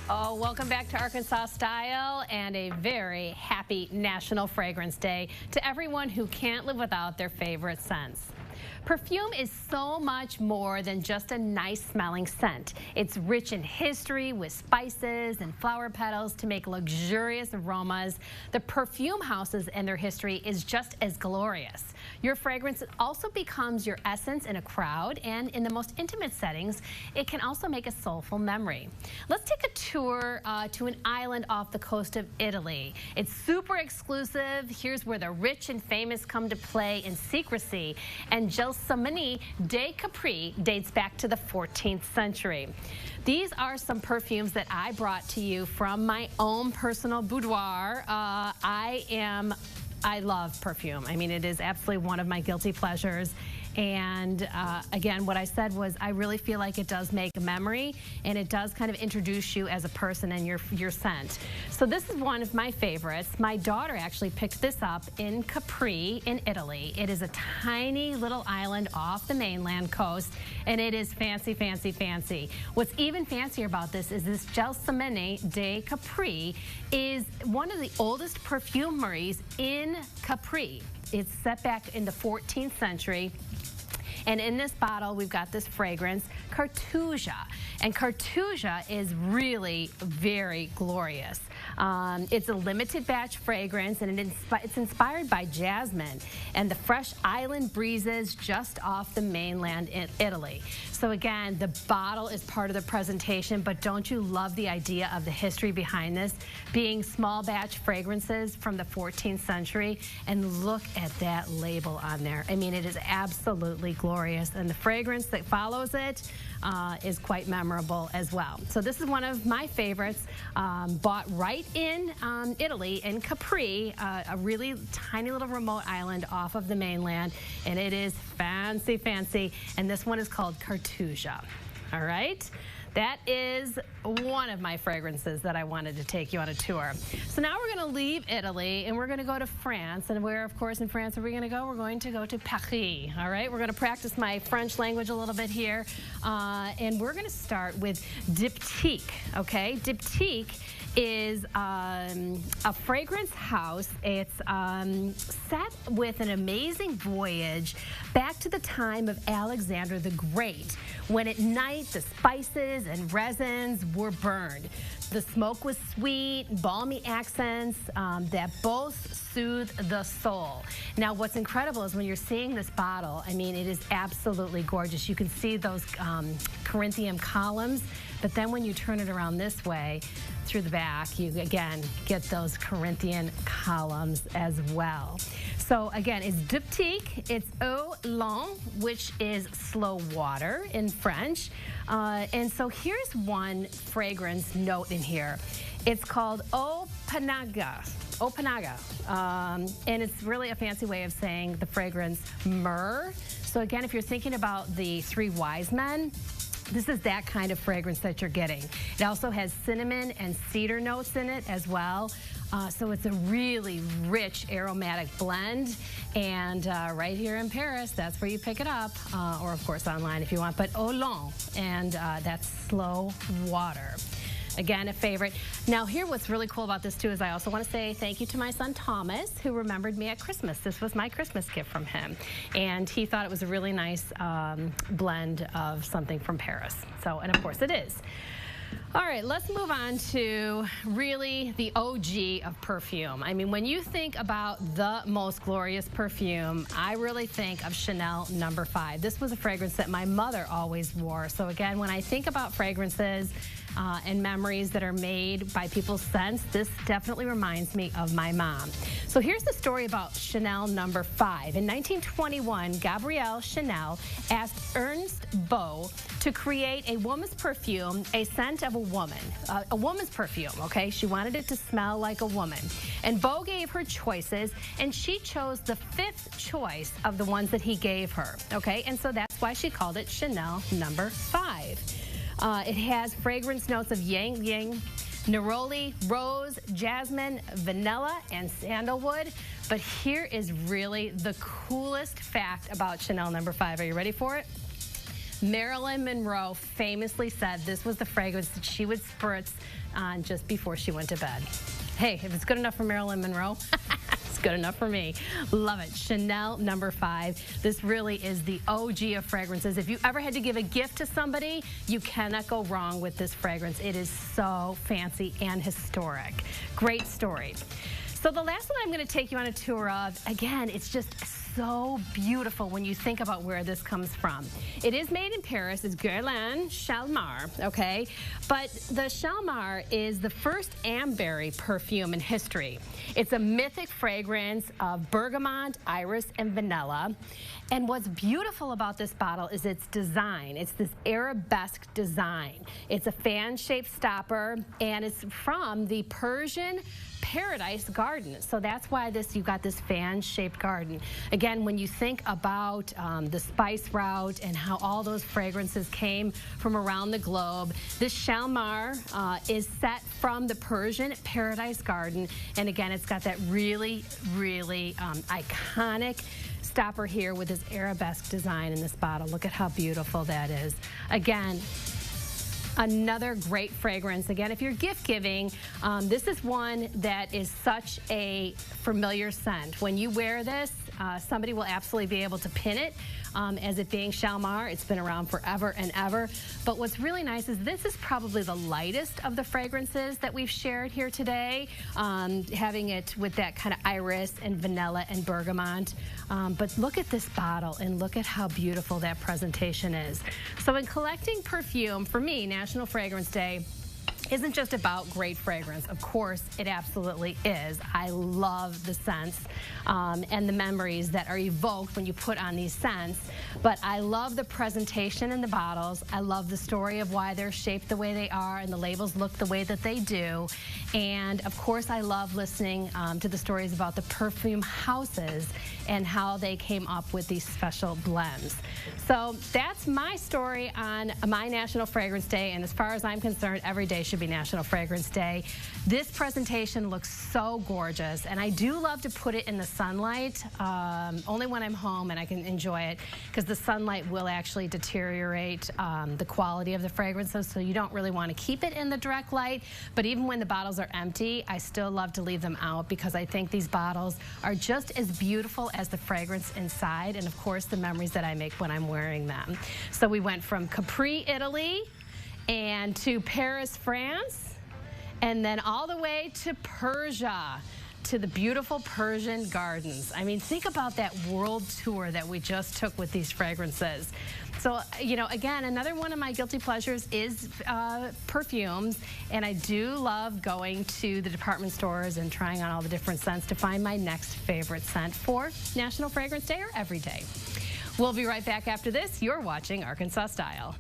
Oh, welcome back to Arkansas Style and a very happy National Fragrance Day to everyone who can't live without their favorite scents. Perfume is so much more than just a nice smelling scent. It's rich in history with spices and flower petals to make luxurious aromas. The perfume houses and their history is just as glorious. Your fragrance also becomes your essence in a crowd, and in the most intimate settings, it can also make a soulful memory. Let's take a tour to an island off the coast of Italy. It's super exclusive. Here's where the rich and famous come to play in secrecy, and Gelsomini de Capri dates back to the 14th century. These are some perfumes that I brought to you from my own personal boudoir. I love perfume. I mean, it is absolutely one of my guilty pleasures. And again, what I said was I really feel like it does make a memory, and it does kind of introduce you as a person and your scent. So this is one of my favorites. My daughter actually picked this up in Capri in Italy. It is a tiny little island off the mainland coast, and it is fancy, fancy, fancy. What's even fancier about this Gelsomini de Capri is one of the oldest perfumeries in Capri. It's set back in the 14th century. And in this bottle, we've got this fragrance, Cartuja. And Cartuja is really very glorious. It's a limited batch fragrance, and it's inspired by jasmine and the fresh island breezes just off the mainland in Italy. So again, the bottle is part of the presentation, but don't you love the idea of the history behind this being small batch fragrances from the 14th century? And look at that label on there. I mean, it is absolutely glorious, and the fragrance that follows it is quite memorable as well. So this is one of my favorites, bought right in Italy, in Capri, a really tiny little remote island off of the mainland, and it is fancy, fancy, and this one is called Cartuja. All right? That is one of my fragrances that I wanted to take you on a tour. So now we're going to leave Italy and we're going to go to France. And where, of course, in France are we going to go? We're going to go to Paris. All right? We're going to practice my French language a little bit here. And we're going to start with Diptyque. Okay? Diptyque is a fragrance house. It's set with an amazing voyage back to the time of Alexander the Great, when at night the spices and resins were burned. The smoke was sweet, balmy accents that both soothe the soul. Now, what's incredible is when you're seeing this bottle, I mean, it is absolutely gorgeous. You can see those Corinthian columns, but then when you turn it around this way, through the back, you again get those Corinthian columns as well. So again, it's Diptyque, it's eau lente, which is slow water in French. And so here's one fragrance note in here. It's called Eau Panaga. Eau Panaga. And it's really a fancy way of saying the fragrance myrrh. So again, if you're thinking about the three wise men, this is that kind of fragrance that you're getting. It also has cinnamon and cedar notes in it as well. So it's a really rich aromatic blend. And right here in Paris, that's where you pick it up, or of course online if you want. But eau lente, and that's slow water. Again, a favorite. Now, here, what's really cool about this, too, is I also want to say thank you to my son, Thomas, who remembered me at Christmas. This was my Christmas gift from him. And he thought it was a really nice blend of something from Paris. So, and of course, it is. All right, let's move on to really the OG of perfume. I mean, when you think about the most glorious perfume, I really think of Chanel No. 5. This was a fragrance that my mother always wore. So again, when I think about fragrances and memories that are made by people's scents, this definitely reminds me of my mom. So here's the story about Chanel No. 5. In 1921, Gabrielle Chanel asked Ernst Beau to create a woman's perfume, a scent of a woman's perfume, okay? She wanted it to smell like a woman. And Beau gave her choices, and she chose the 5th choice of the ones that he gave her, okay? And so that's why she called it Chanel No. 5. It has fragrance notes of yang yang, neroli, rose, jasmine, vanilla, and sandalwood. But here is really the coolest fact about Chanel No. 5. Are you ready for it? Marylin Monroe famously said this was the fragrance that she would spritz on just before she went to bed. Hey, if it's good enough for Marylin Monroe, it's good enough for me. Love it. Chanel No. 5. This really is the OG of fragrances. If you ever had to give a gift to somebody, you cannot go wrong with this fragrance. It is so fancy and historic. Great story. So the last one I'm going to take you on a tour of, again, it's just so beautiful when you think about where this comes from. It is made in Paris. It's Guerlain Chalmar, okay? But the Chalmar is the first amberry perfume in history. It's a mythic fragrance of bergamot, iris, and vanilla. And what's beautiful about this bottle is its design. It's this arabesque design. It's a fan-shaped stopper, and it's from the Persian Paradise Garden. So that's why you got this fan-shaped garden. Again, when you think about the spice route and how all those fragrances came from around the globe, this Chalmar is set from the Persian Paradise Garden. And again, it's got that really, really iconic stopper here with this arabesque design in this bottle. Look at how beautiful that is. Again, another great fragrance. Again, if you're gift giving, this is one that is such a familiar scent. When you wear this, somebody will absolutely be able to pin it as it being Chalmar. It's been around forever and ever. But what's really nice is this is probably the lightest of the fragrances that we've shared here today, having it with that kind of iris and vanilla and bergamot. But look at this bottle and look at how beautiful that presentation is. So in collecting perfume, for me, National Fragrance Day isn't just about great fragrance. Of course, it absolutely is. I love the scents and the memories that are evoked when you put on these scents. But I love the presentation in the bottles. I love the story of why they're shaped the way they are and the labels look the way that they do. And of course, I love listening to the stories about the perfume houses and how they came up with these special blends. So that's my story on my National Fragrance Day. And as far as I'm concerned, every day should be National Fragrance Day. This presentation looks so gorgeous, and I do love to put it in the sunlight, only when I'm home and I can enjoy it, because the sunlight will actually deteriorate the quality of the fragrances, so you don't really want to keep it in the direct light. But even when the bottles are empty, I still love to leave them out, because I think these bottles are just as beautiful as the fragrance inside, and of course the memories that I make when I'm wearing them. So we went from Capri, Italy, and to Paris, France, and then all the way to Persia, to the beautiful Persian gardens. I mean, think about that world tour that we just took with these fragrances. So, you know, again, another one of my guilty pleasures is perfumes, and I do love going to the department stores and trying on all the different scents to find my next favorite scent for National Fragrance Day or every day. We'll be right back after this. You're watching Arkansas Style.